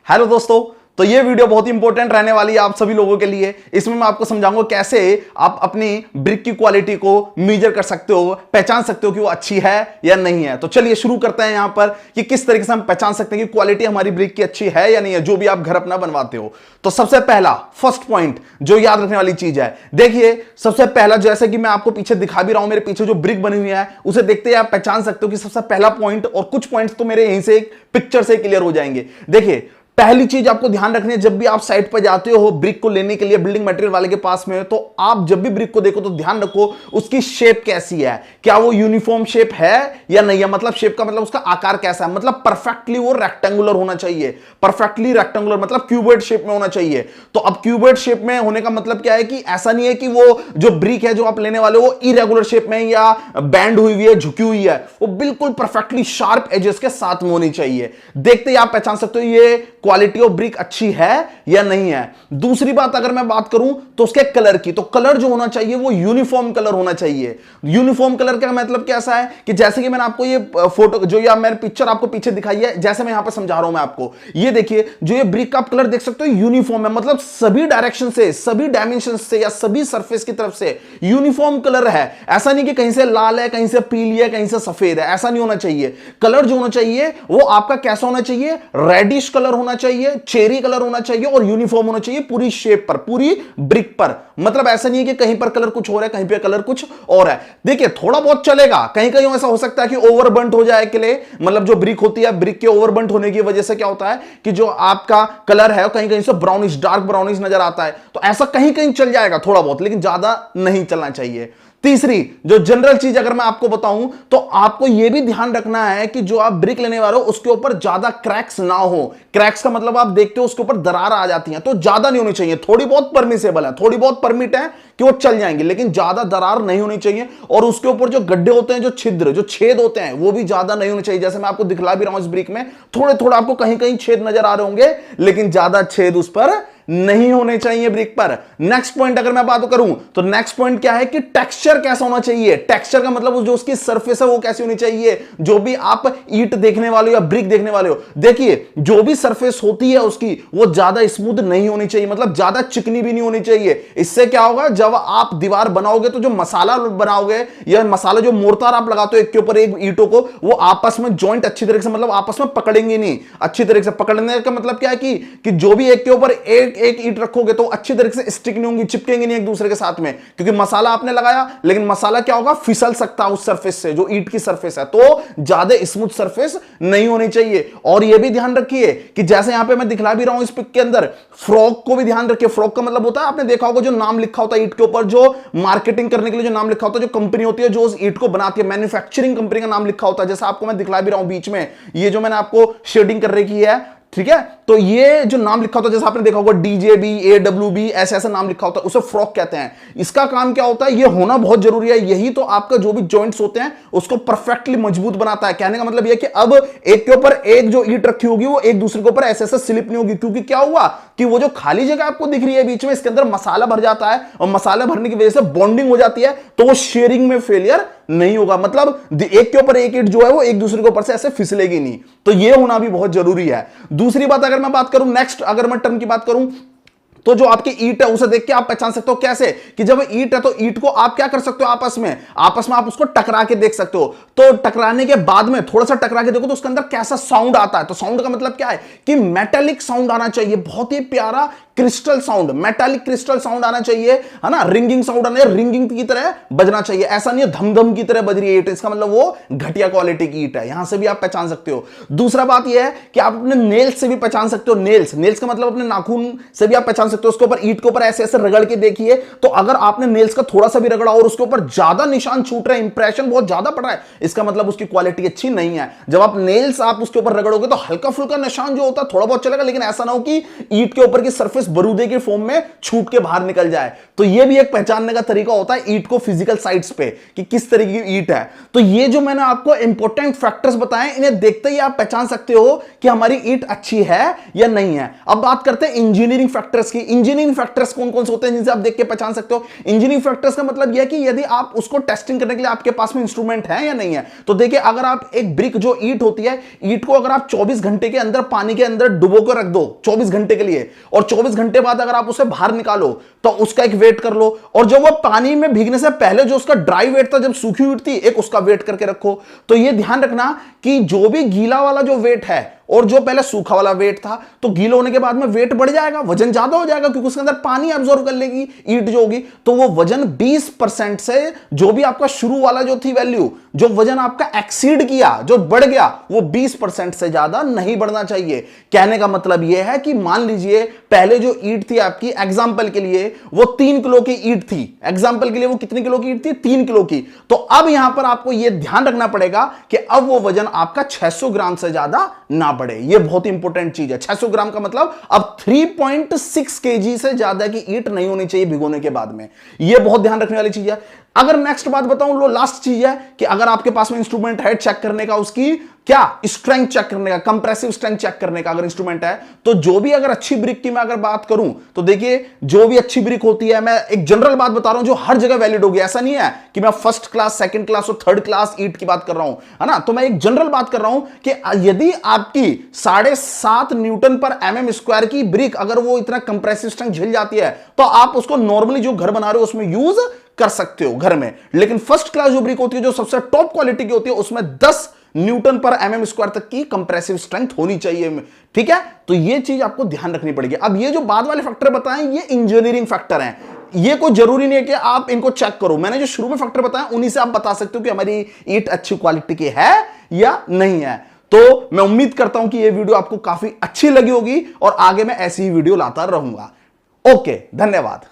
Hello दोस्तों, तो ये वीडियो बहुत ही इंपॉर्टेंट रहने वाली है आप सभी लोगों के लिए। इसमें मैं आपको समझाऊंगा कैसे आप अपनी ब्रिक की क्वालिटी को मेजर कर सकते हो, पहचान सकते हो कि वो अच्छी है या नहीं है। तो चलिए शुरू करते हैं यहां पर कि किस तरीके से हम पहचान सकते हैं कि क्वालिटी हमारी ब्रिक की अच्छी है या नहीं है, जो भी आप घर अपना बनवाते हो। तो सबसे पहला फर्स्ट पॉइंट जो याद रखने वाली चीज है, देखिए सबसे पहला, जैसे कि मैं आपको पीछे दिखा भी रहा हूं, मेरे पीछे जो ब्रिक बनी हुई है उसे देखते ही आप पहचान सकते हो कि सबसे पहला पॉइंट, और कुछ पॉइंट्स तो मेरे यहीं से एक पिक्चर से क्लियर हो जाएंगे। देखिए पहली चीज आपको ध्यान रखनी है, जब भी आप साइट पर जाते हो ब्रिक को लेने के लिए बिल्डिंग मटेरियल वाले के पास में, तो आप जब भी ब्रिक को देखो तो ध्यान रखो उसकी शेप कैसी है, क्या वो यूनिफॉर्म शेप है या नहीं है। मतलब शेप का मतलब उसका आकार कैसा है, मतलब परफेक्टली वो रेक्टेंगुलर होना चाहिए, परफेक्टली रेक्टेंगुलर मतलब क्यूबॉइड शेप में होना चाहिए। तो अब क्यूबॉइड शेप में होने का मतलब क्या है कि ऐसा नहीं है कि वो जो ब्रिक है जो आप लेने वाले हो वो इरेगुलर शेप में या बैंड हुई हुई है, झुकी हुई है, वो बिल्कुल परफेक्टली शार्प एजेस के साथ में होनी चाहिए। देखते ही आप पहचान सकते हो ये क्वालिटी ऑफ ब्रिक अच्छी है या नहीं है। दूसरी बात अगर मैं बात करूं तो उसके कलर की, तो कलर जो होना चाहिए वो यूनिफॉर्म कलर होना चाहिए। यूनिफॉर्म कलर का मतलब कैसा है कि जैसे कि मैंने आपको ये फोटो जो या मैंने पिक्चर आपको पीछे दिखाई है, जैसे मैं यहां पर समझा रहा हूं मैं आपको, ये देखिए जो ये ब्रिक का आप कलर देख सकते हो यूनिफॉर्म है, मतलब सभी डायरेक्शन से, सभी डायमेंशन से या सभी सरफेस की तरफ से यूनिफॉर्म कलर है। ऐसा नहीं कि कहीं से लाल है, कहीं से पीली है, कहीं से सफेद है, ऐसा नहीं होना चाहिए। कलर जो होना चाहिए वो आपका कैसा होना चाहिए, रेडिश कलर होना चाहिए, चेरी कलर होना चाहिए और यूनिफॉर्म होना चाहिए पूरी शेप पर, पूरी ब्रिक पर। मतलब ऐसा नहीं है कि कहीं पर कलर कुछ और है, कहीं पर कलर कुछ और है। देखिए थोड़ा बहुत चलेगा, कहीं कहीं ऐसा हो सकता है कि ओवरबर्न्ट हो जाए के लिए, मतलब जो ब्रिक होती है, ब्रिक के ओवरबर्न्ट होने की वजह से क्या होता है कि जो आपका कलर है कहीं कहीं से ब्राउनिश, डार्क ब्राउनिश नजर आता है। तो ऐसा कहीं कहीं चल जाएगा थोड़ा बहुत, लेकिन ज्यादा नहीं चलना चाहिए। तीसरी जो जनरल चीज अगर मैं आपको बताऊं तो आपको यह भी ध्यान रखना है कि जो आप ब्रिक लेने वाले हो उसके ऊपर ज्यादा क्रैक्स ना हो। क्रैक्स का मतलब आप देखते हो उसके ऊपर दरार आ जाती है, तो ज्यादा नहीं होनी चाहिए। थोड़ी बहुत परमिसेबल है, थोड़ी बहुत परमिट है कि वो चल जाएंगे, लेकिन ज्यादा दरार नहीं होनी चाहिए। और उसके ऊपर जो गड्ढे होते हैं, जो छिद्र, जो छेद होते हैं, वो भी ज्यादा नहीं होने चाहिए। जैसे मैं आपको दिखला भी रहा हूं इस ब्रिक में, थोड़े थोड़े आपको कहीं कहीं छेद नजर आ रहे होंगे, लेकिन ज्यादा छेद उस पर नहीं होने चाहिए ब्रिक पर। नेक्स्ट पॉइंट अगर मैं बात करूं तो नेक्स्ट पॉइंट क्या है कि टेक्सचर कैसा होना चाहिए। टेक्सचर का मतलब जो उसकी सरफेस है वो कैसी होनी चाहिए। जो भी आप ईंट देखने वाले हो या ब्रिक देखने वाले हो, देखिए जो भी सरफेस होती है उसकी वो ज्यादा स्मूथ नहीं होनी चाहिए, मतलब ज्यादा चिकनी भी नहीं होनी चाहिए। इससे क्या होगा, जब आप दीवार बनाओगे तो जो मसाला बनाओगे या मसाला जो मोर्टार आप लगाते हो एक के ऊपर एक ईंटों को, वो आपस में जॉइंट अच्छी तरीके से, मतलब आपस में पकड़ेंगे नहीं। अच्छी तरीके से पकड़ने का मतलब क्या है कि जो भी एक के ऊपर एक ईंट रखोगे तो अच्छी तरीके से स्टिक नहीं होंगी, चिपकेंगे नहीं एक दूसरे के साथ में, क्योंकि मसाला आपने लगाया, लेकिन मसाला क्या होगा, फिसल सकता है उस सरफेस से जो ईंट की सरफेस है। तो ज्यादा स्मूथ सरफेस नहीं होनी चाहिए। और यह भी ध्यान रखिए कि जैसे यहां पे मैं दिखला भी रहा हूं इस पिक के अंदर, फ्रॉक को भी ध्यान रखिए। फ्रॉक का मतलब होता है, आपने देखा होगा जो नाम लिखा होता है ईंट के ऊपर, जो मार्केटिंग करने के लिए जो नाम लिखा होता है, जो कंपनी होती है जो उस ईंट को बनाती है, मैन्युफैक्चरिंग कंपनी का नाम लिखा होता है। जैसा आपको मैं दिखला भी रहा हूं बीच में, ये जो मैंने आपको शेडिंग कर रखी है, ठीक है, तो ये जो नाम लिखा होता है, जैसे आपने देखा होगा डीजेबी, एडब्ल्यूबी, ऐसे ऐसे नाम लिखा होता है, उसे फ्रॉक कहते हैं। इसका काम क्या होता है, ये होना बहुत जरूरी है। यही तो आपका जो भी जॉइंट्स होते हैं उसको परफेक्टली मजबूत बनाता है। कहने का मतलब ये कि अब एक के ऊपर एक जो ईंट रखी होगी वो एक दूसरे के ऊपर ऐसे ऐसे स्लिप नहीं होगी, क्योंकि क्या हुआ कि वो जो खाली जगह आपको दिख रही है बीच में, इसके अंदर मसाला भर जाता है, और मसाला भरने की वजह से बॉन्डिंग हो जाती है, तो वो शेयरिंग में फेलियर नहीं होगा। मतलब एक के ऊपर एक ईंट जो है वो एक दूसरे के ऊपर से ऐसे फिसलेगी नहीं। तो ये होना भी बहुत जरूरी है। दूसरी बात अगर मैं बात करूं, नेक्स्ट अगर मैं टर्म की बात करूं, तो जो आपकी ईंट है उसे देख के आप पहचान सकते हो कैसे कि जब ईंट है तो ईंट को आप क्या कर सकते हो, आपस में आप उसको टकरा के देख सकते हो। तो टकराने के बाद में थोड़ा सा टकरा के देखो तो उसके अंदर कैसा साउंड आता है। तो साउंड का मतलब क्या है कि मेटालिक साउंड आना चाहिए, बहुत ही प्यारा crystal sound, metallic crystal sound आना चाहिए, है ना। रिंगिंग साउंड आना, रिंगिंग की तरह बजना चाहिए। ऐसा नहीं है धम धम की तरह बज रही है ईंट, इसका मतलब वो घटिया क्वालिटी की ईंट है। यहां से भी आप पहचान सकते हो। दूसरा बात यह है कि आप अपने नेल्स से भी पहचान सकते हो। नेल्स का मतलब अपने नाखून से भी आप पहचान सकते हो। उसके ऊपर ईंट के ऊपर ऐसे ऐसे रगड़ के देखिए, तो अगर आपने नेल्स का थोड़ा सा भी रगड़ा और उसके ऊपर ज्यादा निशान छूट रहे हैं, इंप्रेशन बहुत ज्यादा पड़ रहा है, इसका मतलब उसकी क्वालिटी अच्छी नहीं है। जब आप नेल्स आप उसके ऊपर रगड़ोगे तो हल्का फुल्का निशान जो होता है थोड़ा बहुत चलेगा, लेकिन ऐसा ना हो कि ईंट के ऊपर की सरफेस सरफेस बरूदे के फॉर्म में छूट के बाहर निकल जाए। तो ये भी एक पहचानने का तरीका होता है ईंट को फिजिकल साइट्स पे कि किस तरीके की ईंट है। तो ये जो मैंने आपको इंपॉर्टेंट फैक्टर्स बताए, इन्हें देखते ही आप पहचान सकते हो कि हमारी ईंट अच्छी है या नहीं है। अब बात करते हैं इंजीनियरिंग फैक्टर्स की। इंजीनियरिंग फैक्टर्स कौन कौन से होते हैं जिनसे आप देख के पहचान सकते हो? इंजीनियरिंग फैक्टर्स का मतलब यह है कि यदि आप उसको टेस्टिंग करने के लिए आपके पास में इंस्ट्रूमेंट है या नहीं है। तो देखिए, अगर आप एक ब्रिक जो ईंट होती है, ईंट को अगर आप 24 घंटे के अंदर पानी के अंदर डुबो कर रख दो 24 घंटे के लिए, और 24 घंटे बाद अगर आप उसे बाहर निकालो तो उसका एक वेट कर लो, और जो वो पानी में भीगने से पहले जो उसका ड्राई वेट था, जब सूखी ईंट थी, एक उसका वेट करके रखो। तो ये ध्यान रखना कि जो भी गीला वाला जो वेट है और जो पहले सूखा वाला वेट था, तो गीला होने के बाद में वेट बढ़ जाएगा, वजन ज्यादा हो जाएगा, क्योंकि उसके अंदर पानी अब्सॉर्ब कर लेगी ईंट जो होगी। तो वो वजन 20% से जो भी आपका शुरू वाला जो थी वैल्यू, जो वजन आपका एक्सीड किया, जो बढ़ गया, वो 20% से ज्यादा नहीं बढ़ना चाहिए। कहने का मतलब यह है कि मान लीजिए पहले जो ईंट थी आपकी, एग्जाम्पल के लिए वो 3 किलो की ईंट थी, एग्जाम्पल के लिए वो कितने किलो की ईंट थी? 3 किलो की। तो अब यहां पर आपको यह ध्यान रखना पड़ेगा कि अब वो वजन आपका 600 ग्राम से ज्यादा ना बढ़े। ये बहुत इंपॉर्टेंट चीज है। 600 ग्राम का मतलब अब 3.6 केजी से ज्यादा की ईंट नहीं होनी चाहिए भिगोने के बाद में। ये बहुत ध्यान रखने वाली चीज है। अगर नेक्स्ट बात बताऊं, लो लास्ट चीज है कि अगर आपके पास में इंस्ट्रूमेंट है चेक करने का, उसकी क्या स्ट्रेंथ चेक करने का, कंप्रेसिव स्ट्रेंथ चेक करने का अगर इंस्ट्रूमेंट है, तो जो भी अगर अच्छी ब्रिक की मैं अगर बात करूं, तो देखिए जो भी अच्छी ब्रिक होती है, मैं एक जनरल बात बता रहा हूं जो हर जगह वैलिड होगी। ऐसा नहीं है कि मैं फर्स्ट क्लास, सेकंड क्लास और थर्ड क्लास ईंट की बात कर रहा हूं, है ना। तो मैं एक जनरल बात कर रहा हूं कि यदि आपकी 7.5 न्यूटन पर mm स्क्वायर की ब्रिक अगर वो इतना कंप्रेसिव स्ट्रेंथ झेल जाती है, तो आप उसको नॉर्मली जो घर बना रहे हो उसमें यूज कर सकते हो घर में। लेकिन फर्स्ट क्लास जो ब्रिक होती है, जो सबसे टॉप क्वालिटी की होती है, उसमें 10 न्यूटन पर mm स्क्वायर तक की कंप्रेसिव स्ट्रेंथ होनी चाहिए। ठीक है, तो ये चीज आपको ध्यान रखनी पड़ेगी। अब ये जो बाद वाले फैक्टर बताएं, ये इंजीनियरिंग फैक्टर हैं। ये कोई जरूरी नहीं है कि आप इनको चेक करो। मैंने जो शुरू में फैक्टर बताया, उन्हीं से आप बता सकते हो कि हमारी ईंट अच्छी क्वालिटी की है या नहीं है। तो मैं उम्मीद करता हूं कि ये वीडियो आपको काफी अच्छी लगी होगी और आगे मैं ऐसी ही वीडियो लाता रहूंगा। ओके, धन्यवाद।